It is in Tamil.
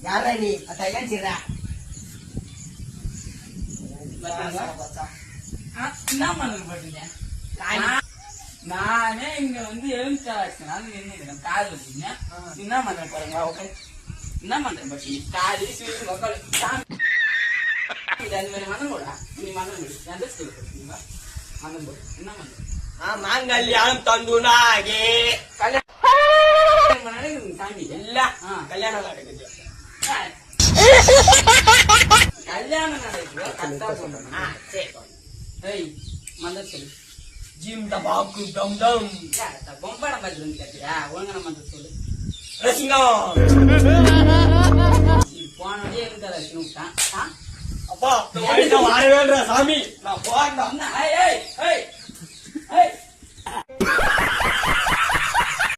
யாரா நீ அதான் சிறா என்ன பண்ண போட்டீங்க? நானே இங்க வந்து எழுந்தாச்சுனால நின்னுக்கிறேன் காது வச்சுங்க. என்ன பண்ற பாருங்க என்ன பண்ற பாத்தீங்க காது அது மாதிரி மனம் போடா நீ மனம் போடு எந்த ஸ்கூல் போட்டீங்களா மனம் போடு என்ன பண்ற மாங்கல்யாணம் தந்துனாகே கல்யாணம் சாமி இல்ல கல்யாணம் நடக்குது கல்யாணம் நடக்குது கரெக்டா சொல்றேன் ஏய் மந்திர சொல்லு ஜிம் டபாக்கு டம் டம் பொம்பளை மந்திரம் கேட்டியா ஒழுங்கான மந்திரம் சொல்லு ரசிங்கம் போனே இருக்காத அப்பா வாழவேன்ற சாமி நான் போறேன். ஏய்